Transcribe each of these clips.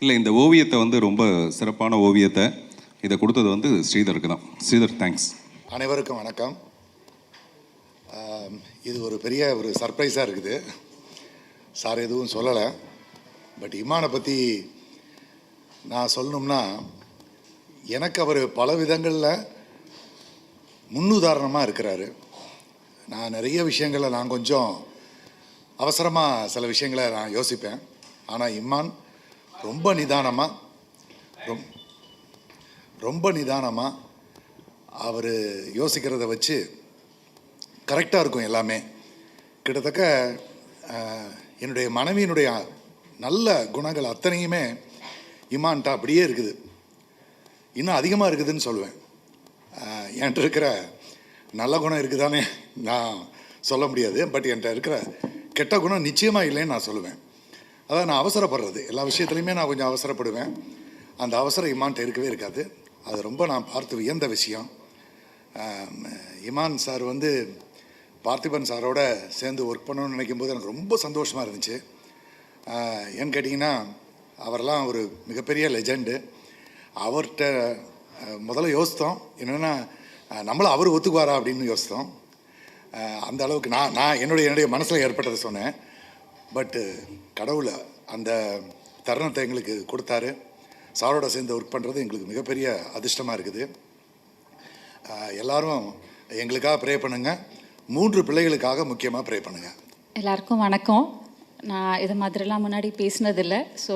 இல்லை, இந்த ஓவியத்தை வந்து ரொம்ப சிறப்பான ஓவியத்தை இதை கொடுத்தது வந்து ஸ்ரீதருக்கு தான். ஸ்ரீதர், தேங்க்ஸ். அனைவருக்கும் வணக்கம். இது ஒரு பெரிய ஒரு சர்ப்ரைஸாக இருக்குது. சார் எதுவும் சொல்லலை. பட் இமானை பற்றி நான் சொல்லணும்னா, எனக்கு அவர் பல விதங்களில் முன்னுதாரணமாக இருக்கிறாரு. நான் நிறைய விஷயங்களை நான் கொஞ்சம் அவசரமாக சில விஷயங்களை நான் யோசிப்பேன். ஆனால் இமான் ரொம்ப நிதானமாக அவர் யோசிக்கிறத வச்சு கரெக்டாக இருக்கும் எல்லாமே. கிட்டத்தட்ட என்னுடைய மனைவியினுடைய நல்ல குணங்கள் அத்தனையுமே இமான்ட்ட அப்படியே இருக்குது. இன்னும் அதிகமாக இருக்குதுன்னு சொல்லுவேன். என்கிட்ட இருக்கிற நல்ல குணம் இருக்குதானே நான் சொல்ல முடியாது. பட் என்கிட்ட இருக்கிற கெட்ட குணம் நிச்சயமாக இல்லைன்னு நான் சொல்லுவேன். அதான் நான் அவசரப்படுறது, எல்லா விஷயத்துலையுமே நான் கொஞ்சம் அவசரப்படுவேன். அந்த அவசரம் இமான்ட்ட இருக்கவே இருக்காது. அது ரொம்ப நான் பார்த்து வியந்த விஷயம். இமான் சார் வந்து பார்த்திபன் சாரோட சேர்ந்து ஒர்க் பண்ணணும்னு நினைக்கும் போது எனக்கு ரொம்ப சந்தோஷமாக இருந்துச்சு. ஏன்னு கேட்டிங்கன்னா, அவரெல்லாம் ஒரு மிகப்பெரிய லெஜெண்டு. அவர்கிட்ட முதல்ல யோசித்தோம் என்னென்னா, நம்மளும் அவர் ஒத்துக்குவாரா அப்படின்னு யோசித்தோம். அந்த அளவுக்கு நான் என்னுடைய மனசில் ஏற்பட்டதை சொன்னேன். பட்டு கடவுளை அந்த தருணத்தை எங்களுக்கு கொடுத்தாரு. சாரோட சேர்ந்து ஒர்க் பண்ணுறது எங்களுக்கு மிகப்பெரிய அதிர்ஷ்டமாக இருக்குது. எல்லாரும் எங்களுக்காக ப்ரே பண்ணுங்கள். 3 பிள்ளைகளுக்காக முக்கியமாக ப்ரே பண்ணுங்கள். எல்லாருக்கும் வணக்கம். நான் இது மாதிரிலாம் முன்னாடி பேசினதில்லை. ஸோ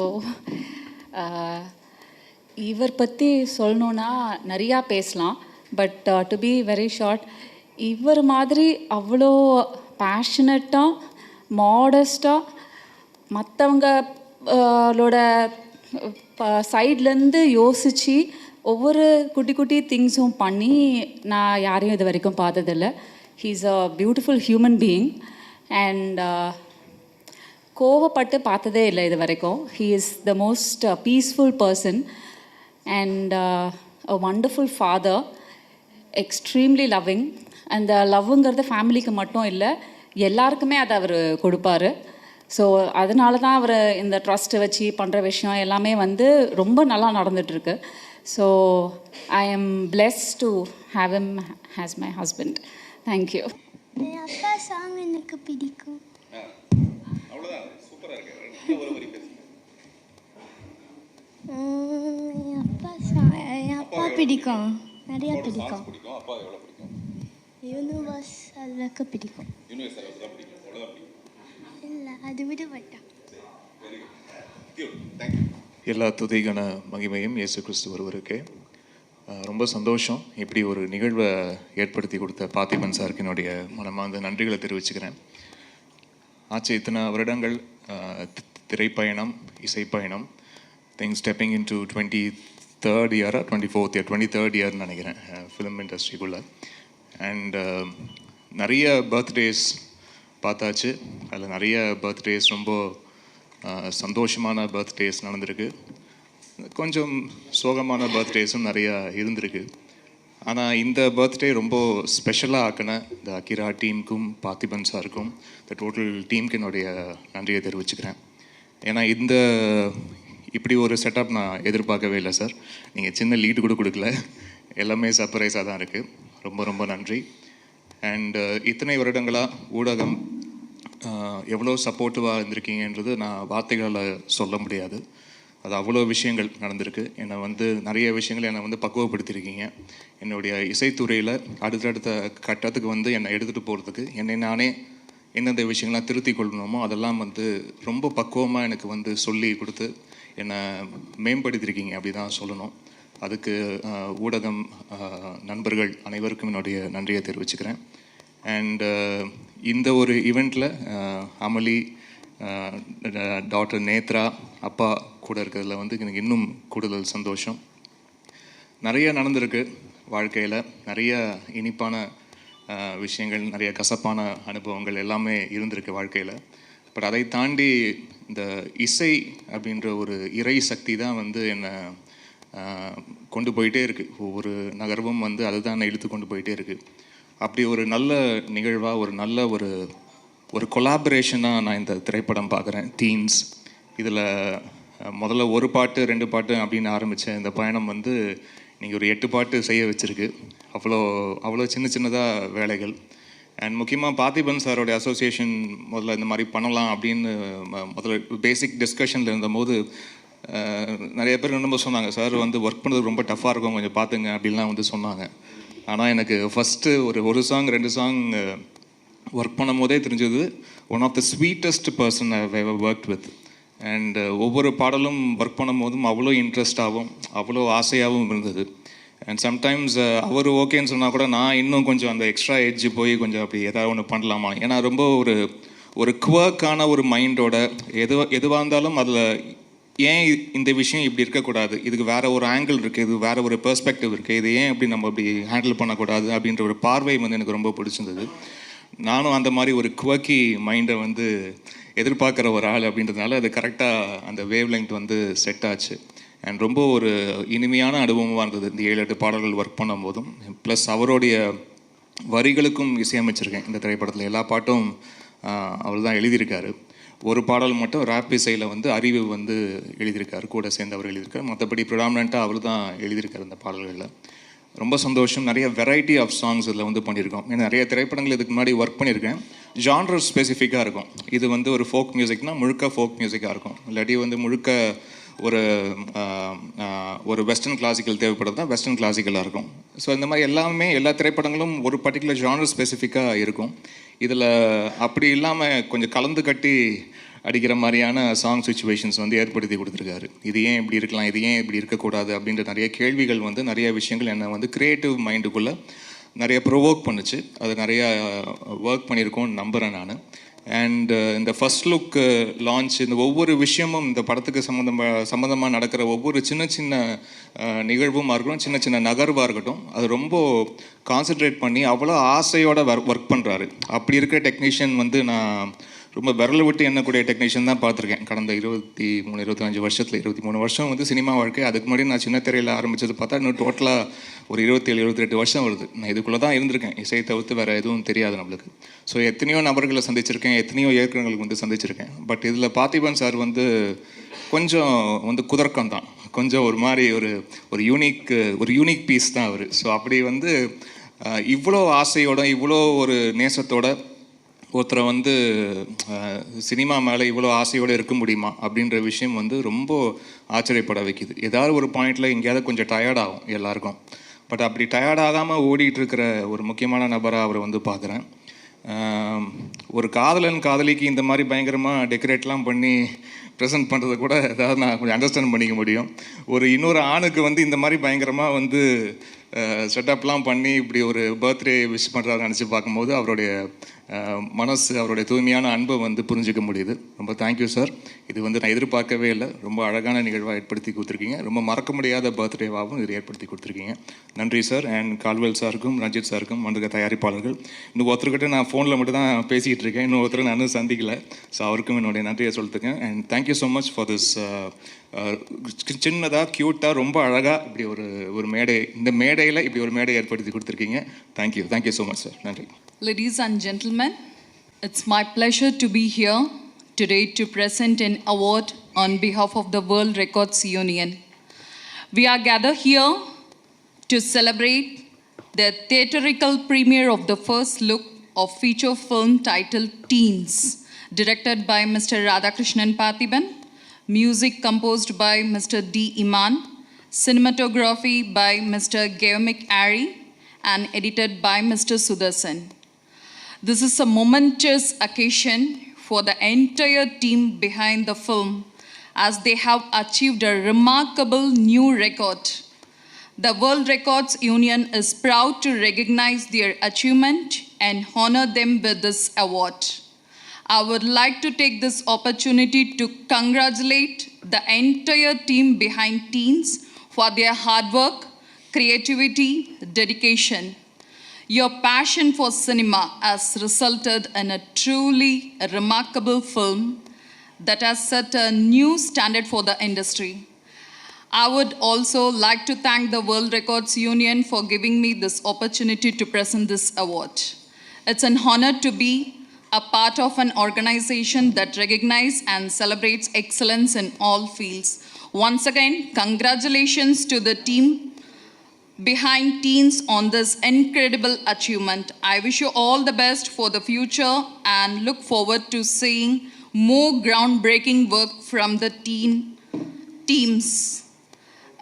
இவர் பற்றி சொல்லணுன்னா நிறையா பேசலாம். But to be very short, இவர் மாதிரி அவ்வளோ பேஷனட்டாக மாடஸ்டாக மற்றவங்களோட சைட்லேருந்து யோசித்து ஒவ்வொரு குட்டி குட்டி திங்ஸும் பண்ணி நான் யாரையும் இது வரைக்கும் பார்த்ததில்லை. He is a beautiful human being. And கோவப்பட்டு பார்த்ததே இல்லை இது வரைக்கும். He is the most peaceful person and a wonderful father, extremely loving. அந்த லவ்வுங்கிறது ஃபேமிலிக்கு மட்டும் இல்லை, எல்லாருக்குமே அதை அவர் கொடுப்பார். ஸோ அதனால தான் அவர் இந்த ட்ரஸ்ட்டை வச்சு பண்ணுற விஷயம் எல்லாமே வந்து ரொம்ப நல்லா நடந்துகிட்ருக்கு. So I am blessed to have him as my husband. Thank you. என் அப்பா சாங் எனக்கு பிடிக்கும். என் அப்பா பிடிக்கும், நிறையா பிடிக்கும். யூனிவர்ஸ் அளவுக்கு பிடிக்கும். இல்லை, அது விடுபட்டா. எல்லா துதிக்கான மகிமையும் இயேசு கிறிஸ்து ஒருவருக்கே. ரொம்ப சந்தோஷம். இப்படி ஒரு நிகழ்வை ஏற்படுத்தி கொடுத்த பார்த்திபன் சாருக்கு என்னுடைய மனமார்ந்த நன்றிகளை தெரிவிச்சுக்கிறேன். ஆச்சு இத்தனை வருடங்கள் திரைப்பயணம், இசைப்பயணம், things stepping in to 23rd year, 24th year, 23rd yearன்னு நினைக்கிறேன் ஃபிலிம் இண்டஸ்ட்ரிக்குள்ளே. அண்ட் நிறைய பர்த்டேஸ் பார்த்தாச்சு. அதில் நிறைய பர்த்டேஸ் ரொம்ப சந்தோஷமான பர்த்டேஸ் நடந்திருக்கு. கொஞ்சம் சோகமான பர்த்டேஸும் நிறையா இருந்திருக்கு. ஆனால் இந்த பர்த்டே ரொம்ப ஸ்பெஷலாக ஆக்கின இந்த அகிரா டீமுக்கும் பார்த்திபன் சாருக்கும், இந்த டோட்டல் டீமுக்கு என்னுடைய நன்றியை தெரிவிச்சுக்கிறேன். ஏன்னா இப்படி ஒரு செட்டப் நான் எதிர்பார்க்கவே இல்லை சார். நீங்கள் சின்ன லீடு கூட கொடுக்கல, எல்லாமே சர்ப்ரைஸாக தான் இருக்குது. ரொம்ப ரொம்ப நன்றி. அண்டு இத்தனை வருடங்களாக ஊடகம் எவ்வளோ சப்போர்ட்டிவாக இருந்திருக்கீங்கன்றது நான் வார்த்தைகளில் சொல்ல முடியாது. அது அவ்வளோ விஷயங்கள் நடந்திருக்கு. என்னை வந்து நிறைய விஷயங்கள் என்னை வந்து பக்குவப்படுத்தியிருக்கீங்க. என்னுடைய இசைத்துறையில் அடுத்தடுத்த கட்டத்துக்கு வந்து என்னை எடுத்துகிட்டு போகிறதுக்கு என்னை நானே எந்தெந்த விஷயங்கள்லாம் திருத்தி கொள்ளணுமோ அதெல்லாம் வந்து ரொம்ப பக்குவமாக எனக்கு வந்து சொல்லி கொடுத்து என்னை மேம்படுத்தியிருக்கீங்க, அப்படி தான் சொல்லணும். அதுக்கு ஊடகம் நண்பர்கள் அனைவருக்கும் என்னுடைய நன்றியை தெரிவிச்சுக்கிறேன். அண்டு இந்த ஒரு ஈவெண்ட்டில் அமளி, டாக்டர் நேத்ரா, அப்பா கூட இருக்கிறதுல வந்து எனக்கு இன்னும் கூடுதல் சந்தோஷம். நிறைய நடந்திருக்கு வாழ்க்கையில், நிறைய இனிப்பான விஷயங்கள், நிறைய கசப்பான அனுபவங்கள் எல்லாமே இருந்திருக்கு வாழ்க்கையில். பட் அதை தாண்டி இந்த இசை அப்படின்ற ஒரு இறை சக்தி தான் வந்து என்னை கொண்டு போயிட்டே இருக்குது. ஒவ்வொரு நகர்வும் வந்து அதுதான் என்னை இழுத்து கொண்டு போயிட்டே இருக்குது. அப்படி ஒரு நல்ல நிகழ்வாக, ஒரு நல்ல ஒரு கொலாபரேஷனாக நான் இந்த திரைப்படம் பார்க்குறேன். டீன்ஸ் இதில் முதல்ல ஒரு பாட்டு 2 பாட்டு அப்படின்னு ஆரம்பித்த இந்த பயணம் வந்து நீங்கள் ஒரு 8 பாட்டு செய்ய வச்சுருக்கு. அவ்வளோ சின்னதாக வேலைகள். அண்ட் முக்கியமாக பார்த்திபன் சாரோடைய அசோசியேஷன் முதல்ல இந்த மாதிரி பண்ணலாம் அப்படின்னு முதல்ல பேசிக் டிஸ்கஷனில் இருந்தபோது நிறைய பேர் ரொம்ப சொன்னாங்க, சார் வந்து ஒர்க் பண்ணுறது ரொம்ப டஃப்பாக இருக்கும், கொஞ்சம் பார்த்துங்க அப்படின்லாம் வந்து சொன்னாங்க. ஆனால் எனக்கு ஃபஸ்ட்டு ஒரு சாங் 2 சாங் ஒர்க் பண்ணும் போதே தெரிஞ்சது one of the sweetest person I ever worked with. And ஒவ்வொரு பாடலும் ஒர்க் பண்ணும் போதும் அவ்வளோ இன்ட்ரெஸ்டாகவும் அவ்வளோ ஆசையாகவும் இருந்தது. அண்ட் சம்டைம்ஸ் அவர் ஓகேன்னு சொன்னால் கூட நான் இன்னும் கொஞ்சம் அந்த எக்ஸ்ட்ரா எட்ஜு போய் கொஞ்சம் அப்படி ஏதாவது ஒன்று பண்ணலாமா, ஏன்னா ரொம்ப ஒரு குவர்க்கான ஒரு மைண்டோட எதுவாக இருந்தாலும் அதில் ஏன் இந்த விஷயம் இப்படி இருக்கக்கூடாது, இதுக்கு வேறு ஒரு ஆங்கிள் இருக்குது, இது வேறு ஒரு பெர்ஸ்பெக்டிவ் இருக்குது, இது ஏன் இப்படி நம்ம இப்படி ஹேண்டில் பண்ணக்கூடாது அப்படின்ற ஒரு பார்வை வந்து எனக்கு ரொம்ப பிடிச்சிருந்தது. நானும் அந்த மாதிரி ஒரு குவர்க்கி மைண்டை வந்து எதிர்பார்க்குற ஒரு ஆள் அப்படின்றதுனால அது கரெக்டாக அந்த வேவ் லெங்த் வந்து செட் ஆச்சு. அண்ட் ரொம்ப ஒரு இனிமையான அனுபவமாக இருந்தது இந்த 7-8 பாடல்கள் ஒர்க் பண்ணும் போதும். ப்ளஸ் அவருடைய வரிகளுக்கும் இசையமைச்சிருக்கேன் இந்த திரைப்படத்தில். எல்லா பாட்டும் அவர் தான் எழுதியிருக்காரு. ஒரு பாடல் மட்டும் ரேப் இசையில் வந்து அறிவு வந்து எழுதியிருக்காரு, கூட சேர்ந்து அவர் எழுதியிருக்காரு. மற்றபடி ப்ரிடாமினண்ட்டாக அவர் தான் எழுதியிருக்காரு இந்த பாடல்களில். ரொம்ப சந்தோஷம். நிறைய வெரைட்டி ஆஃப் சாங்ஸ் இதில் வந்து பண்ணியிருக்கோம். ஏன்னா நிறைய திரைப்படங்கள் இதுக்கு முன்னாடி ஒர்க் பண்ணியிருக்கேன். ஜான்ரர் ஸ்பெசிஃபிக்காக இருக்கும். இது வந்து ஒரு ஃபோக் மியூசிக்னால் முழுக்க ஃபோக் மியூசிக்காக இருக்கும், இல்லாட்டி வந்து முழுக்க ஒரு வெஸ்டர்ன் கிளாசிக்கல் தேவைப்படுறது தான் வெஸ்டர்ன் கிளாசிக்கலாக இருக்கும். ஸோ இந்த மாதிரி எல்லா திரைப்படங்களும் ஒரு பர்டிகுலர் ஜானர் ஸ்பெசிஃபிக்காக இருக்கும். இதில் அப்படி இல்லாமல் கொஞ்சம் கலந்து கட்டி அடிக்கிற மாதிரியான சாங் சுச்சுவேஷன்ஸ் வந்து ஏற்படுத்தி கொடுத்துருக்காரு. இது ஏன் இப்படி இருக்கலாம், இது ஏன் இப்படி இருக்கக்கூடாது அப்படின்ற நிறைய கேள்விகள் வந்து நிறைய விஷயங்கள் என்னை வந்து க்ரியேட்டிவ் மைண்டுக்குள்ளே நிறைய ப்ரொவோக் பண்ணுச்சு. அது நிறையா ஒர்க் பண்ணியிருக்கோன்னு நம்புகிறேன் நான். அண்ட் இந்த ஃபஸ்ட் லுக் லான்ச், இந்த ஒவ்வொரு விஷயமும் இந்த படத்துக்கு சம்மந்தமாக நடக்கிற ஒவ்வொரு சின்ன நிகழ்வும் இருக்கட்டும், சின்ன நகர்வாக இருக்கட்டும், அது ரொம்ப கான்சென்ட்ரேட் பண்ணி அவ்வளோ ஆசையோட ஒர்க் பண்ணுறாரு. அப்படி இருக்கிற டெக்னீஷியன் வந்து நான் ரொம்ப விரல விட்டு எண்ணக்கூடிய டெக்னீஷியன் தான் பார்த்துருக்கேன் கடந்த 23-25 வருஷத்தில். 23 வருஷம் வந்து சினிமா வாழ்க்கை. அதுக்கு முன்னாடி நான் சின்ன திரையில் ஆரம்பித்தது பார்த்தா இன்னும் டோட்டலாக ஒரு 27-28 வருஷம் வருது. நான் இதுக்குள்ளே தான் இருந்திருக்கேன், இசையை தவிர்த்து வேறு எதுவும் தெரியாது நம்மளுக்கு. ஸோ எத்தனையோ நபர்களை சந்திச்சிருக்கேன், எத்தனையோ இயக்குநர்களுக்கு வந்து சந்திச்சிருக்கேன். பட் இதில் பார்த்திபன் சார் வந்து கொஞ்சம் வந்து குதர்க்கம் தான், கொஞ்சம் ஒரு மாதிரி ஒரு யூனிக் பீஸ் தான் அவர். ஸோ அப்படி வந்து இவ்வளோ ஆசையோட இவ்வளோ ஒரு நேசத்தோட ஒருத்தரை வந்து சினிமா மேலே இவ்வளோ ஆசையோடு இருக்க முடியுமா அப்படின்ற விஷயம் வந்து ரொம்ப ஆச்சரியப்பட வைக்குது. ஏதாவது ஒரு பாயிண்டில் எங்கேயாவது கொஞ்சம் டயர்டாகும் எல்லாருக்கும். பட் அப்படி டயர்டாகாமல் ஓடிட்டு இருக்கிற ஒரு முக்கியமான நபராக அவரை வந்து பார்க்குறேன். ஒரு காதலிக்கு இந்த மாதிரி பயங்கரமாக டெக்கரேட்லாம் பண்ணி ப்ரெசென்ட் பண்ணுறதை கூட ஏதாவது நான் கொஞ்சம் அண்டர்ஸ்டாண்ட் பண்ணிக்க முடியும். இன்னொரு ஆணுக்கு வந்து இந்த மாதிரி பயங்கரமாக வந்து செட்டப்லாம் பண்ணி இப்படி ஒரு பர்த்டே விஷ் பண்ணுறாரு நினச்சி பார்க்கும்போது அவருடைய மனசு, அவருடைய தூய்மையான அன்பை வந்து புரிஞ்சிக்க முடியுது. ரொம்ப தேங்க்யூ சார். இது வந்து நான் எதிர்பார்க்கவே இல்லை. ரொம்ப அழகான நிகழ்வாக ஏற்படுத்தி கொடுத்துருக்கீங்க. ரொம்ப மறக்க முடியாத பர்த்டேவாகவும் இது ஏற்படுத்தி கொடுத்துருக்கீங்க. நன்றி சார். அண்ட் கால்வெல் சாருக்கும் ரஞ்சித் சாருக்கும் வந்திருக்க தயாரிப்பாளர்கள். இன்னும் ஒருத்தர்கிட்ட நான் ஃபோனில் மட்டும் தான் பேசிக்கிட்டு இருக்கேன், இன்னும் ஒருத்தர் நான் சந்திக்கலை. ஸோ அவருக்கும் என்னுடைய நன்றியை சொல்லிட்டுருக்கேன். And thank you so much for this சின்னதாக க்யூட்டாக ரொம்ப அழகாக இப்படி ஒரு மேடை, இந்த மேடையில் இப்படி ஒரு மேடை ஏற்படுத்தி கொடுத்துருக்கீங்க. Thank you so much sir. நன்றி. Ladies and gentlemen, it's my pleasure to be here today to present an award on behalf of the World Records Union. We are gathered here to celebrate the theatrical premiere of the first look of feature film titled Teens, directed by Mr. Radhakrishnan Parthiban, music composed by Mr. D. Iman, cinematography by Mr. Geomik Ari, and edited by Mr. Sudarsan. This is a momentous occasion for the entire team behind the film, as they have achieved a remarkable new record. The World Records Union is proud to recognize their achievement and honor them with this award. I would like to take this opportunity to congratulate the entire team behind Teens for their hard work, creativity, dedication. Your passion for cinema has resulted in a truly remarkable film that has set a new standard for the industry. I would also like to thank the World Records Union for giving me this opportunity to present this award. It's an honor to be a part of an organization that recognizes and celebrates excellence in all fields. Once again, congratulations to the team behind teens on this incredible achievement. I wish you all the best for the future and look forward to seeing more groundbreaking work from the teams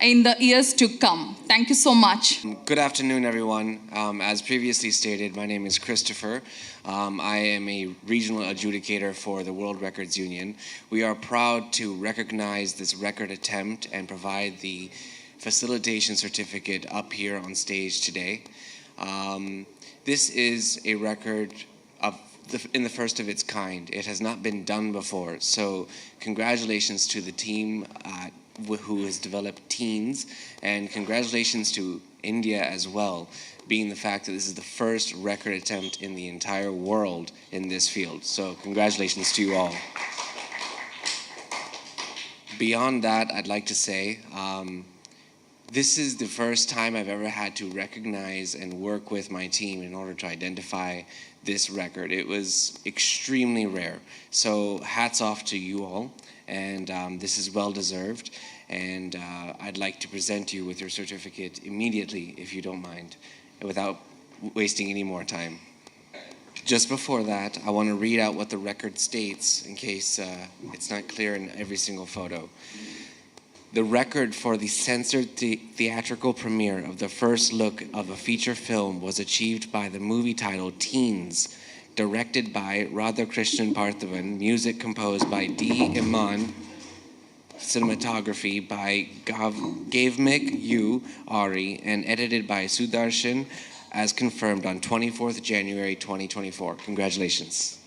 in the years to come. Thank you so much. Good afternoon, everyone. As previously stated, my name is Christopher. I am a regional adjudicator for the World Records Union. We are proud to recognize this record attempt and provide the facilitation certificate up here on stage today. This is a record in the first of its kind. It has not been done before, so congratulations to the team who has developed Teens, and congratulations to India as well, being the fact that this is the first record attempt in the entire world in this field. So congratulations to you all. Beyond that, I'd like to say, this is the first time I've ever had to recognize and work with my team in order to identify this record. It was extremely rare. So hats off to you all, and this is well deserved. And I'd like to present you with your certificate immediately, if you don't mind, without wasting any more time. Just before that, I want to read out what the record states in case it's not clear in every single photo. The record for the censored theatrical premiere of the first look of a feature film was achieved by the movie title Teens, directed by Radhakrishnan Parthavan, music composed by D. Iman, cinematography by Gavmik U. Ari, and edited by Sudarshan, as confirmed on 24th January 2024. Congratulations.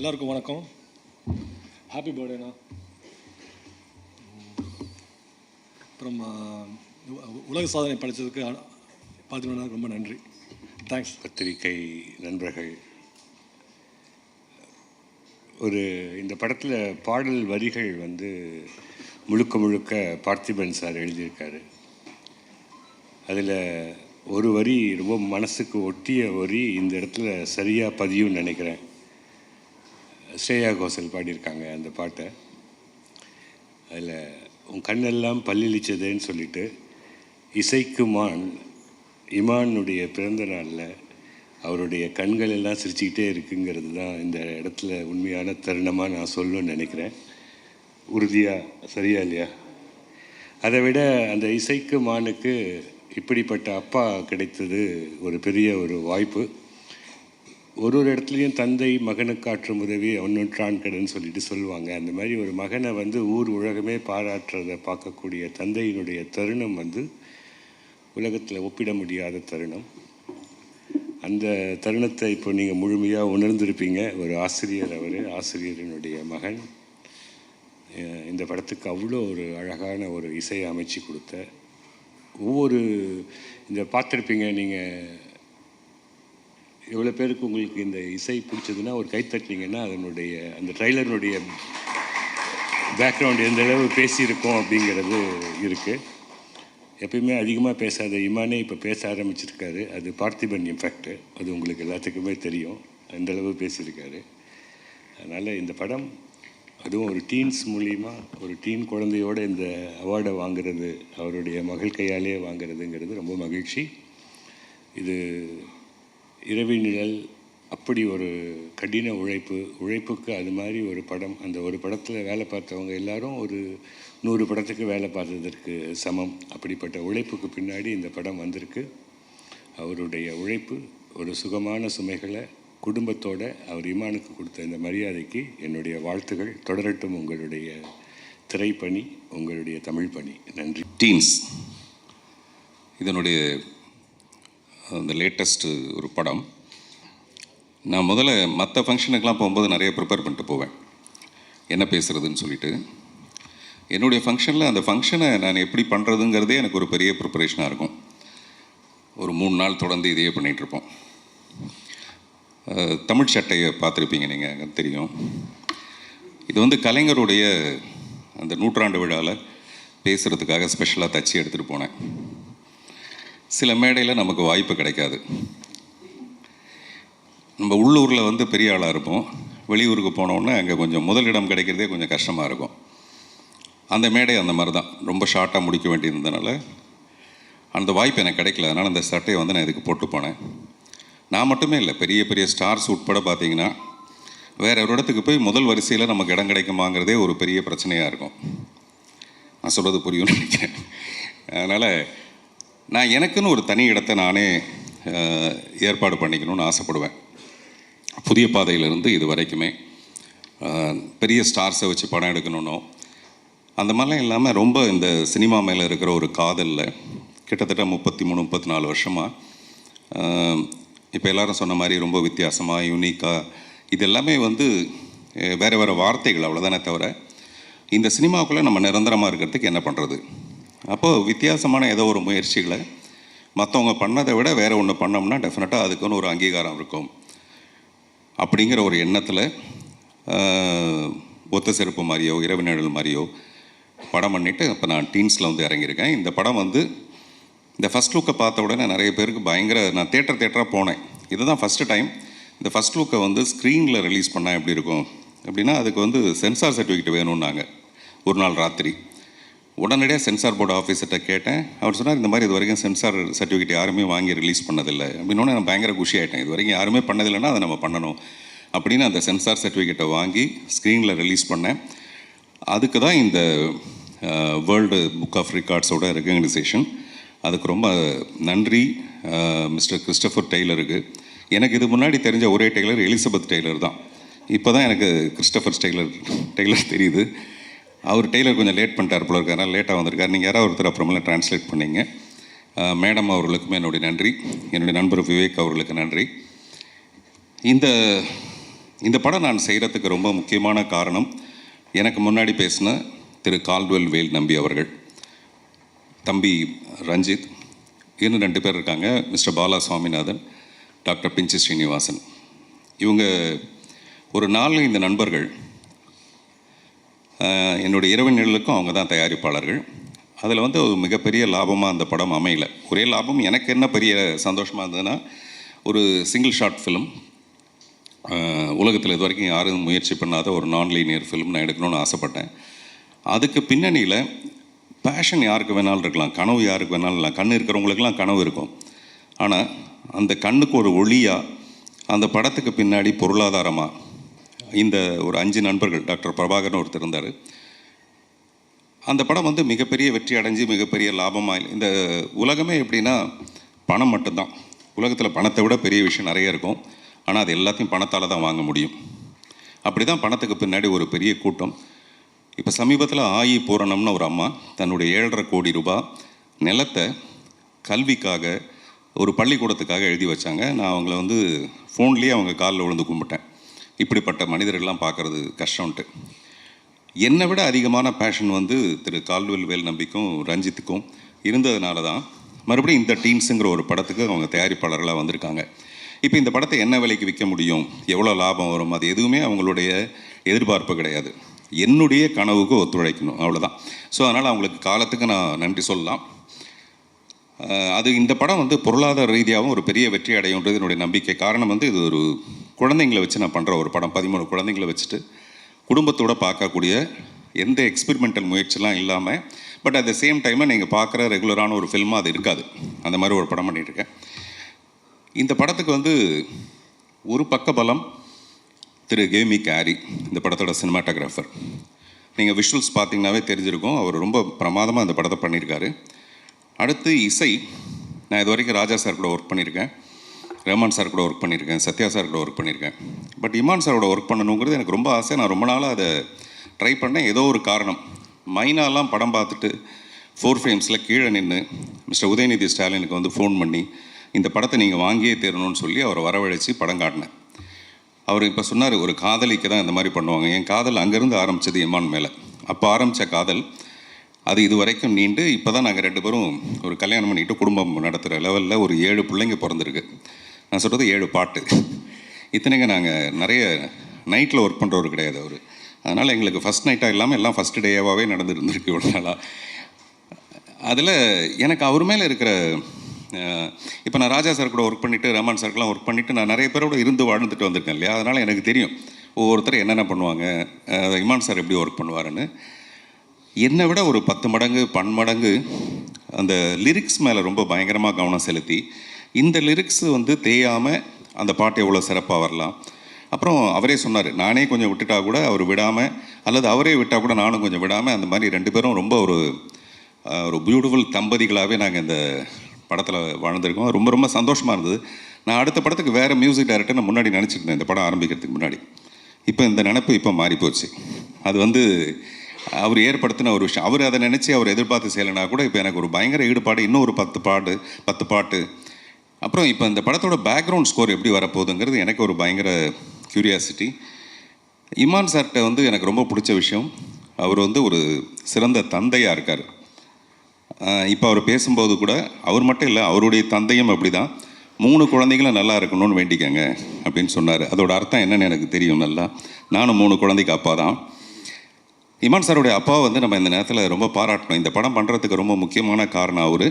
எல்லாருக்கும் வணக்கம். Happy பர்த்டேண்ணா. அப்புறம் உலக சாதனை படித்ததுக்கு பார்த்துக்கணுன்னா ரொம்ப நன்றி. Thanks. பத்திரிகை நண்பர்கள், இந்த படத்தில் பாடல் வரிகள் முழுக்க முழுக்க பார்த்திபன் சார் எழுதியிருக்காரு. அதில் ஒரு வரி ரொம்ப மனசுக்கு ஒட்டிய வரி இந்த இடத்துல சரியாக பதியும்னு நினைக்கிறேன். ஸ்ரேயா கோஷல் பாடியிருக்காங்க அந்த பாட்டை. அதில் உன் கண்ணெல்லாம் பல்லிழிச்சதேன்னு சொல்லிட்டு இசைக்கு இமானுடைய பிறந்த நாளில் அவருடைய கண்கள் எல்லாம் சிரிச்சுக்கிட்டே இருக்குங்கிறது தான் இந்த இடத்துல உண்மையான தருணமாக நான் சொல்லணும்னு நினைக்கிறேன். உறுதியாக சரியா இல்லையா? அதை விட அந்த இசைக்கு மானுக்கு இப்படிப்பட்ட அப்பா கிடைத்தது ஒரு பெரிய ஒரு வாய்ப்பு. ஒரு இடத்துலையும் தந்தை மகனுக்கு ஆற்றும் உதவி ஒன்னொன்றான் கடன் சொல்லிட்டு சொல்லுவாங்க. அந்த மாதிரி ஒரு மகனை ஊர் உலகமே பாராட்டுறதை பார்க்கக்கூடிய தந்தையினுடைய தருணம் உலகத்தில் ஒப்பிட முடியாத தருணம். அந்த தருணத்தை இப்போ நீங்கள் முழுமையாக உணர்ந்திருப்பீங்க. ஒரு ஆசிரியர், ஆசிரியரினுடைய மகன் இந்த படத்துக்கு அவ்வளோ ஒரு அழகான ஒரு இசையை அமைச்சு கொடுத்த இந்த பார்த்துருப்பீங்க நீங்கள். எவ்வளோ பேருக்கு உங்களுக்கு இந்த இசை பிடிச்சதுன்னா ஒரு கைத்தட்டினீங்கன்னா அந்த ட்ரைலருடைய பேக்ரவுண்ட் எந்த அளவு பேசியிருக்கோம் அப்படிங்கிறது இருக்குது. எப்பயுமே அதிகமாக பேசாத இமானே இப்போ பேச ஆரம்பிச்சிருக்காரு. அது பார்த்திபன் இம்பேக்ட். அது உங்களுக்கு எல்லாத்துக்குமே தெரியும், அந்தளவு பேசியிருக்காரு. அதனால் இந்த படம் அதுவும் ஒரு டீன்ஸ் மூலிமா ஒரு டீன் குழந்தையோடு இந்த அவார்டை வாங்குறது, அவருடைய மகள் கையாலே வாங்குறதுங்கிறது ரொம்ப மகிழ்ச்சி. இது இரவி நிழல் அப்படி ஒரு கடின உழைப்புக்கு அது மாதிரி ஒரு படம். அந்த ஒரு படத்தில் வேலை பார்த்தவங்க எல்லாரும் ஒரு 100 படத்துக்கு வேலை பார்த்ததற்கு சமம். அப்படிப்பட்ட உழைப்புக்கு பின்னாடி இந்த படம் வந்திருக்கு. அவருடைய உழைப்பு ஒரு சுகமான சுமைகளை குடும்பத்தோடு அவர் இமானுக்கு கொடுத்த இந்த மரியாதைக்கு என்னுடைய வாழ்த்துகள். தொடரட்டும் உங்களுடைய திரைப்பணி, உங்களுடைய தமிழ் பணி. நன்றி. டீன்ஸ் இதனுடைய அந்த லேட்டஸ்ட்டு ஒரு படம். நான் முதல்ல மற்ற ஃபங்க்ஷனுக்கெலாம் போகும்போது நிறைய ப்ரிப்பேர் பண்ணிட்டு போவேன், என்ன பேசுகிறதுன்னு சொல்லிட்டு. என்னுடைய ஃபங்க்ஷனில் அந்த ஃபங்க்ஷனை நான் எப்படி பண்ணுறதுங்கிறதே எனக்கு ஒரு பெரிய ப்ரிப்பரேஷனாக இருக்கும். ஒரு 3 நாள் தொடர்ந்து இதையே பண்ணிகிட்ருப்போம். தமிழ் சட்டையை பார்த்துருப்பீங்க நீங்கள், தெரியும். இது வந்து கலைஞருடைய அந்த 100ஆண்டு விழாவில் பேசுகிறதுக்காக ஸ்பெஷலாக தச்சு எடுத்துகிட்டு போனேன். சில மேடையில் நமக்கு வாய்ப்பு கிடைக்காது. நம்ம உள்ளூரில் வந்து பெரிய ஆளாக இருப்போம், வெளியூருக்கு போனோன்னே அங்கே கொஞ்சம் முதலிடம் கிடைக்கிறதே கொஞ்சம் கஷ்டமாக இருக்கும். அந்த மேடை அந்த மாதிரி தான், ரொம்ப ஷார்ட்டாக முடிக்க வேண்டியிருந்ததுனால அந்த வாய்ப்பு எனக்கு கிடைக்கல. அதனால் அந்த சட்டையை வந்து நான் இதுக்கு போட்டு போனேன். நான் மட்டுமே இல்லை, பெரிய பெரிய ஸ்டார்ஸ் உட்பட பார்த்தீங்கன்னா வேறு ஒரு இடத்துக்கு போய் முதல் வரிசையில் நமக்கு இடம் கிடைக்குமாங்கிறதே ஒரு பெரிய பிரச்சனையாக இருக்கும். நான் சொல்கிறது புரியும்னு நினைக்கிறேன். அதனால் நான் எனக்குன்னு ஒரு தனி இடத்தை நானே ஏற்பாடு பண்ணிக்கணும்னு ஆசைப்படுவேன். புதிய பாதையிலிருந்து இது வரைக்குமே பெரிய ஸ்டார்ஸை வச்சு படம் எடுக்கணுன்னோ அந்த மாதிரிலாம் இல்லாமல் ரொம்ப இந்த சினிமா மேலே இருக்கிற ஒரு காதலில் கிட்டத்தட்ட 33-34 வருஷமாக இப்போ எல்லோரும் சொன்ன மாதிரி ரொம்ப வித்தியாசமாக யூனிக்காக இது எல்லாமே வந்து வேறு வேறு வார்த்தைகள் அவ்வளோதானே தவிர இந்த சினிமாவுக்குள்ளே நம்ம நிரந்தரமாக இருக்கிறதுக்கு என்ன பண்ணுறது. அப்போது வித்தியாசமான ஏதோ ஒரு முயற்சிகளை மற்றவங்க பண்ணதை விட வேறு ஒன்று பண்ணோம்னா டெஃபினட்டாக அதுக்குன்னு ஒரு அங்கீகாரம் இருக்கும் அப்படிங்கிற ஒரு எண்ணத்தில் ஒத்த செருப்பு மாதிரியோ இரவு நிழல் மாதிரியோ படம் பண்ணிவிட்டு இப்போ நான் டீன்ஸில் வந்து இறங்கியிருக்கேன். இந்த படம் வந்து இந்த ஃபஸ்ட் லுக்கை பார்த்த உடனே நிறைய பேருக்கு பயங்கர, நான் தேட்டராக போனேன். இதுதான் ஃபஸ்ட்டு டைம் இந்த ஃபஸ்ட் லுக்கை வந்து ஸ்க்ரீனில் ரிலீஸ் பண்ணால் எப்படி இருக்கும் அப்படின்னா அதுக்கு வந்து சென்சார் சர்டிஃபிகேட் வேணும்னாங்க. ஒரு நாள் ராத்திரி உடனடியாக சென்சார் போர்டு ஆஃபீஸர்கிட்ட கேட்டேன். அவர் சொன்னார் இந்த மாதிரி இது வரைக்கும் சென்சார் சர்டிஃபிகேட் யாருமே வாங்கி ரிலீஸ் பண்ணதில்லை அப்படின்னோடனே நான் பயங்கர குஷி ஆகிட்டேன். இது வரைக்கும் யாருமே பண்ணதில்லைன்னா அதை நம்ம பண்ணணும் அப்படின்னு அந்த சென்சார் சர்டிஃபிகேட்டை வாங்கி ஸ்க்ரீனில் ரிலீஸ் பண்ணேன். அதுக்கு தான் இந்த வேர்ல்டு புக் ஆஃப் ரெக்கார்ட்ஸோட ரெகக்னைசேஷன். அதுக்கு ரொம்ப நன்றி மிஸ்டர் கிறிஸ்டோஃபர் டெய்லருக்கு. எனக்கு இது முன்னாடி தெரிஞ்ச ஒரே டெய்லர் எலிசபெத் டெய்லர் தான். இப்போ தான் எனக்கு கிறிஸ்டோஃபர் டெய்லர் தெரியுது. அவர் டெய்லர் கொஞ்சம் லேட் பண்ணிட்டார் போல இருக்கார், அதனால் லேட்டாக வந்திருக்கார். நீங்கள் யாராவது ஒருத்தர் அப்புறமெல்லாம் ட்ரான்ஸ்லேட் பண்ணிங்க. மேடம் அவர்களுக்குமே என்னுடைய நன்றி, என்னுடைய நண்பர் விவேக் அவர்களுக்கு நன்றி. இந்த படம் நான் செய்கிறதுக்கு ரொம்ப முக்கியமான காரணம் எனக்கு முன்னாடி பேசின திரு கால்டுவெல் வேல் நம்பி அவர்கள், தம்பி ரஞ்சித், இன்னும் 2 பேர் இருக்காங்க, மிஸ்டர் பாலா சுவாமிநாதன், டாக்டர் பிஞ்சி ஸ்ரீனிவாசன். இவங்க ஒரு 4-5 நண்பர்கள். என்னுடைய இரவு நிழலுக்கும் அவங்க தான் தயாரிப்பாளர்கள். அதில் வந்து ஒரு மிகப்பெரிய லாபமாக அந்த படம் அமையல. ஒரே லாபம் எனக்கு என்ன பெரிய சந்தோஷமாக இருந்ததுன்னா, ஒரு சிங்கிள் ஷார்ட் ஃபிலிம், உலகத்தில் இது வரைக்கும் யாரும் முயற்சி பண்ணாத ஒரு நான் லீனியர் ஃபிலிம் நான் எடுக்கணும்னு ஆசைப்பட்டேன். அதுக்கு பின்னணியில் பேஷன் யாருக்கு வேணாலும் இருக்கலாம், கனவு யாருக்கு வேணாலும் இல்லை. கண் இருக்கிறவங்களுக்கெல்லாம் கனவு இருக்கும். ஆனால் அந்த கண்ணுக்கு ஒரு ஒளியாக அந்த படத்துக்கு பின்னாடி பொருளாதாரமாக இந்த ஒரு 5 நண்பர்கள், டாக்டர் பிரபாகர்னு ஒருத்தர் இருந்தார். அந்த படம் வந்து மிகப்பெரிய வெற்றி அடைஞ்சு மிகப்பெரிய லாபமாக, இந்த உலகமே எப்படின்னா பணம் மட்டும்தான். உலகத்தில் பணத்தை விட பெரிய விஷயம் நிறைய இருக்கும். ஆனால் அது எல்லாத்தையும் பணத்தால் தான் வாங்க முடியும். அப்படி தான் பணத்துக்கு பின்னாடி ஒரு பெரிய கூட்டம். இப்போ சமீபத்தில் ஆயி பூரணம்னு ஒரு அம்மா தன்னுடைய 7.5 கோடி ரூபாய் நிலத்தை கல்விக்காக ஒரு பள்ளிக்கூடத்துக்காக எழுதி வச்சாங்க. நான் அவங்கள வந்து ஃபோன்லேயே அவங்க காலில் விழுந்து கும்பிட்டேன். இப்படிப்பட்ட மனிதர்கள்லாம் பார்க்குறது கஷ்டம்ன்ட்டு. என்னை விட அதிகமான பேஷன் வந்து திரு கால்டுவெல் வேல் நம்பிக்கும் ரஞ்சித்துக்கும் இருந்ததுனால தான் மறுபடியும் இந்த டீன்ஸுங்கிற ஒரு படத்துக்கு அவங்க தயாரிப்பாளர்களாக வந்திருக்காங்க. இப்போ இந்த படத்தை என்ன விலைக்கு விற்க முடியும், எவ்வளோ லாபம் வரும், அது எதுவுமே அவங்களுடைய எதிர்பார்ப்பு கிடையாது. என்னுடைய கனவுக்கு ஒத்துழைக்கணும், அவ்வளோதான். ஸோ அதனால் அவங்களுக்கு காலத்துக்கு நான் நன்றி சொல்லலாம். அது இந்த படம் வந்து பொருளாதார ரீதியாகவும் ஒரு பெரிய வெற்றி அடையுன்றது என்னுடைய நம்பிக்கை. காரணம் வந்து இது ஒரு குழந்தைங்களை வச்சு நான் பண்ணுற ஒரு படம். 13 குழந்தைங்களை வச்சுட்டு குடும்பத்தோடு பார்க்கக்கூடிய எந்த எக்ஸ்பெரிமெண்டல் முயற்சிலாம் இல்லாமல், பட் அட் த சேம் டைமில் நீங்கள் பார்க்குற ரெகுலரான ஒரு ஃபில்மாக அது இருக்காது. அந்த மாதிரி ஒரு படம் பண்ணிகிட்ருக்கேன். இந்த படத்துக்கு வந்து ஒரு பக்க பலம் திரு கேமி கேரி, இந்த படத்தோட சினிமாட்டோகிராஃபர். நீங்கள் விஷுவல்ஸ் பார்த்தீங்கன்னாவே தெரிஞ்சிருக்கும், அவர் ரொம்ப பிரமாதமாக இந்த படத்தை பண்ணியிருக்காரு. அடுத்து இசை. நான் இது வரைக்கும் ராஜா சார் கூட ஒர்க் பண்ணியிருக்கேன், ரஹ்மான் சார் கூட ஒர்க் பண்ணியிருக்கேன், சத்யா சார் கூட ஒர்க் பண்ணியிருக்கேன். பட் இமான் சாரோட ஒர்க் பண்ணணுங்கிறது எனக்கு ரொம்ப ஆசை. நான் ரொம்ப நாளாக அதை ட்ரை பண்ணேன். ஏதோ ஒரு காரணம், மைனாலாம் படம் பார்த்துட்டு 4 ஃப்ரேம்ஸில் கீழே நின்று மிஸ்டர் உதயநிதி ஸ்டாலினுக்கு வந்து ஃபோன் பண்ணி இந்த படத்தை நீங்கள் வாங்கியே தரணும்னு சொல்லி அவரை வரவழைச்சி படம் காட்டினேன். அவர் இப்போ சொன்னார், ஒரு காதலிக்கு தான் இந்த மாதிரி பண்ணுவாங்க. என் காதல் அங்கேருந்து ஆரம்பித்தது இமான் மேலே. அப்போ ஆரம்பித்த காதல் அது இது வரைக்கும் நீண்டு இப்போ தான் நாங்கள் 2 பேரும் ஒரு கல்யாணம் பண்ணிக்கிட்டு குடும்பம் நடத்துகிற லெவலில் ஒரு 7 பிள்ளைங்க பிறந்திருக்கு. நான் சொல்கிறது 7 பாட்டு. இத்தனைங்க நாங்கள் நிறைய நைட்டில் ஒர்க் பண்ணுறவர் கிடையாது அவர். அதனால் எங்களுக்கு ஃபஸ்ட் நைட்டாக இல்லாமல் எல்லாம் ஃபஸ்ட்டு டேவாகவே நடந்துருந்துருக்கு இவ்வளோ நாளாக. அதில் எனக்கு அவர் மேலே இருக்கிற இப்போ நான் ராஜா சார் கூட ஒர்க் பண்ணிவிட்டு ரஹ்மான் சாருக்கெலாம் ஒர்க் பண்ணிவிட்டு நான் நிறைய பேரோட இருந்து வாழ்ந்துட்டு வந்திருக்கேன் இல்லையா. அதனால் எனக்கு தெரியும் ஒவ்வொருத்தர் என்னென்ன பண்ணுவாங்க, இமான் சார் எப்படி ஒர்க் பண்ணுவாருன்னு. என்னை விட ஒரு 10 மடங்கு 12 மடங்கு அந்த லிரிக்ஸ் மேலே ரொம்ப பயங்கரமாக கவனம் செலுத்தி, இந்த லிரிக்ஸ் வந்து தேயாமல் அந்த பாட்டு எவ்வளோ சிறப்பாக வரலாம். அப்புறம் அவரே சொன்னார், நானே கொஞ்சம் விட்டுட்டா கூட அவர் விடாமல், அல்லது அவரே விட்டால் கூட நானும் கொஞ்சம் விடாமல், அந்த மாதிரி 2 பேரும் ரொம்ப ஒரு பியூட்டிஃபுல் தம்பதிகளாகவே நாங்கள் இந்த படத்தில் வாழ்ந்துருக்கோம். ரொம்ப ரொம்ப சந்தோஷமாக இருந்தது. நான் அடுத்த படத்துக்கு வேறு மியூசிக் டைரக்டர் நான் முன்னாடி நினச்சிருந்தேன் இந்த படம் ஆரம்பிக்கிறதுக்கு முன்னாடி. இப்போ இந்த நினப்பு இப்போ மாறிப்போச்சு. அது வந்து அவர் ஏற்படுத்தின ஒரு விஷயம். அவர் அதை நினச்சி அவர் எதிர்பார்த்து செய்யலைனா கூட இப்போ எனக்கு ஒரு பயங்கர ஈடுபாடு. இன்னும் ஒரு 10 பாட்டு. அப்புறம் இப்போ இந்த படத்தோட பேக்ரவுண்ட் ஸ்கோர் எப்படி வரப்போகுதுங்கிறது எனக்கு ஒரு பயங்கர க்யூரியாசிட்டி. இமான் சார்கிட்ட வந்து எனக்கு ரொம்ப பிடிச்ச விஷயம், அவர் வந்து ஒரு சிறந்த தந்தையாக இருக்கார். இப்போ அவர் பேசும்போது கூட அவர் மட்டும் இல்லை, அவருடைய தந்தையும் அப்படி தான் 3 குழந்தைகளும் நல்லா இருக்கணும்னு வேண்டிக்கங்க அப்படின்னு சொன்னார். அதோட அர்த்தம் என்னென்னு எனக்கு தெரியும் நல்லா. நானும் 3 குழந்தைக்கு அப்பா தான். இமான் சாருடைய அப்பா வந்து நம்ம இந்த நேரத்தில் ரொம்ப பாராட்டணும். இந்த படம் பண்ணுறதுக்கு ரொம்ப முக்கியமான காரணம் அவர்.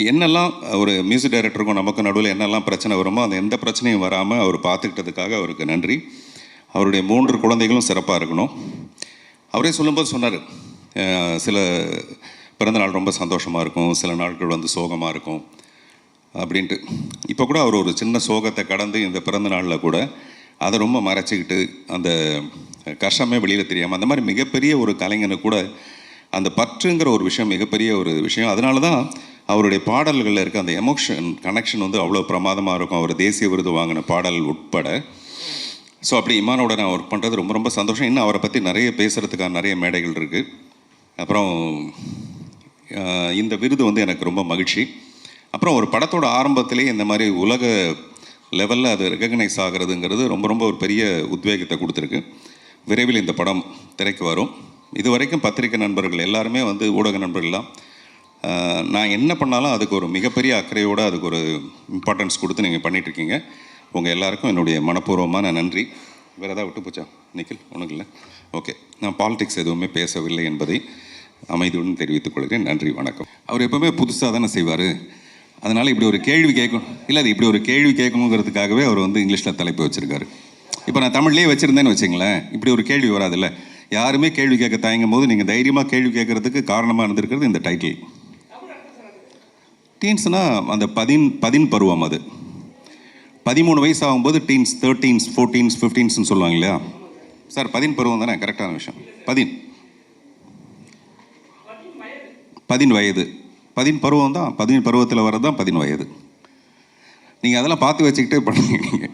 என்னெல்லாம் ஒரு மியூசிக் டைரக்டருக்கும் நமக்கு நடுவில் என்னெல்லாம் பிரச்சனை வருமோ அந்த எந்த பிரச்சனையும் வராமல் அவர் பார்த்துக்கிட்டதுக்காக அவருக்கு நன்றி. அவருடைய 3 குழந்தைகளும் சிறப்பாக இருக்கணும். அவரே சொல்லும்போது சொன்னார், சில பிறந்தநாள் ரொம்ப சந்தோஷமாக இருக்கும், சில நாட்கள் வந்து சோகமாக இருக்கும் அப்படின்ட்டு. இப்போ கூட அவர் ஒரு சின்ன சோகத்தை கடந்து இந்த பிறந்த நாளில் கூட அதை ரொம்ப மறைச்சிக்கிட்டு அந்த கஷ்டமே வெளியில் தெரியாமல், அந்த மாதிரி மிகப்பெரிய ஒரு கலைஞனுக்கு கூட அந்த பற்றுங்கிற ஒரு விஷயம் மிகப்பெரிய ஒரு விஷயம். அதனால தான் அவருடைய பாடல்களில் இருக்க அந்த எமோஷன் கனெக்ஷன் வந்து அவ்வளோ பிரமாதமாக இருக்கும். அவர் தேசிய விருது வாங்கின பாடல் உட்பட. ஸோ அப்படி இமானோட நான் ஒர்க் பண்ணுறது ரொம்ப ரொம்ப சந்தோஷம். இன்னும் அவரை பற்றி நிறைய பேசுகிறதுக்கான நிறைய மேடைகள் இருக்குது. அப்புறம் இந்த விருது வந்து எனக்கு ரொம்ப மகிழ்ச்சி. அப்புறம் ஒரு படத்தோட ஆரம்பத்திலேயே இந்த மாதிரி உலக லெவலில் அது ரெகக்னைஸ் ஆகிறதுங்கிறது ரொம்ப ரொம்ப ஒரு பெரிய உத்வேகத்தை கொடுத்துருக்கு. விரைவில் இந்த படம் திரைக்கு வரும். இது வரைக்கும் பத்திரிகை நண்பர்கள் எல்லாருமே வந்து ஊடக நண்பர்கள்லாம் நான் என்ன பண்ணாலும் அதுக்கு ஒரு மிகப்பெரிய அக்கறையோடு அதுக்கு ஒரு இம்பார்ட்டன்ஸ் கொடுத்து நீங்கள் பண்ணிகிட்ருக்கீங்க. உங்கள் எல்லாருக்கும் என்னுடைய மனப்பூர்வமான நன்றி. வேறு ஏதாவது விட்டு போச்சா நிக்கில்? ஒன்றும் இல்லை. ஓகே, நான் பாலிடிக்ஸ் எதுவுமே பேசவில்லை என்பதை அமைதியுடன் தெரிவித்துக் கொள்கிறேன். நன்றி, வணக்கம். அவர் எப்போவுமே புதுசாக தானே செய்வார். அதனால் இப்படி ஒரு கேள்வி கேட்கணும் இல்லை, அது இப்படி ஒரு கேள்வி கேட்கணுங்கிறதுக்காகவே அவர் வந்து இங்கிலீஷில் தலைப்பு வச்சுருக்காரு. இப்போ நான் தமிழ்லேயே வச்சுருந்தேன்னு வச்சுங்களேன், இப்படி ஒரு கேள்வி வராதில்ல. யாருமே கேள்வி கேட்க தயங்கும் போது நீங்கள் தைரியமாக கேள்வி கேட்குறதுக்கு காரணமாக இருந்திருக்கிறது இந்த டைட்டில். டீன்ஸ்னால் அந்த 13 பருவம். அது 13 வயசு ஆகும்போது டீன்ஸ், 13s 14s 15ஸ்ன்னு சொல்லுவாங்க இல்லையா சார்? 13 பருவம் தானே கரெக்டான விஷயம். 13 வயது 13 பருவம் தான். 13 பருவத்தில் வர்றது தான் 13 வயது. நீங்கள் அதெல்லாம் பார்த்து வச்சுக்கிட்டே பண்ணுவீங்க.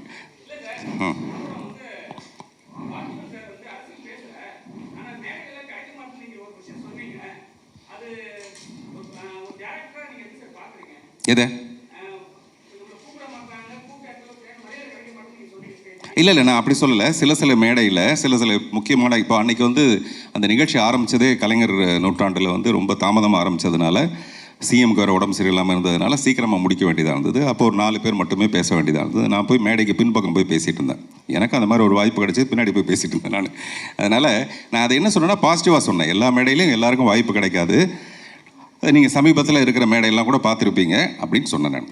எதை? இல்லை நான் அப்படி சொல்லலை. சில மேடையில் சில முக்கியமான, இப்போ அன்றைக்கி வந்து அந்த நிகழ்ச்சி ஆரம்பித்ததே கலைஞர் நூற்றாண்டில் வந்து ரொம்ப தாமதமாக ஆரம்பித்ததுனால, சிஎம்க்கு வேறு உடம்பு சரியில்லாமல் இருந்ததுனால சீக்கிரமாக முடிக்க வேண்டியதாக இருந்தது. அப்போ ஒரு 4 பேர் மட்டுமே பேச வேண்டியதாக இருந்தது. நான் போய் மேடைக்கு பின்பக்கம் போய் பேசிகிட்டு இருந்தேன். எனக்கு அந்த மாதிரி ஒரு வாய்ப்பு கிடைச்சது பின்னாடி போய் பேசிட்டு இருந்தேன் நான். அதனால் நான் அதை என்ன சொன்னேன்னா பாசிட்டிவாக சொன்னேன். எல்லா மேடையிலையும் எல்லாருக்கும் வாய்ப்பு கிடைக்காது, நீங்கள் சமீபத்தில் இருக்கிற மேடையெல்லாம் கூட பார்த்துருப்பீங்க அப்படின்னு சொன்னேன் நான்.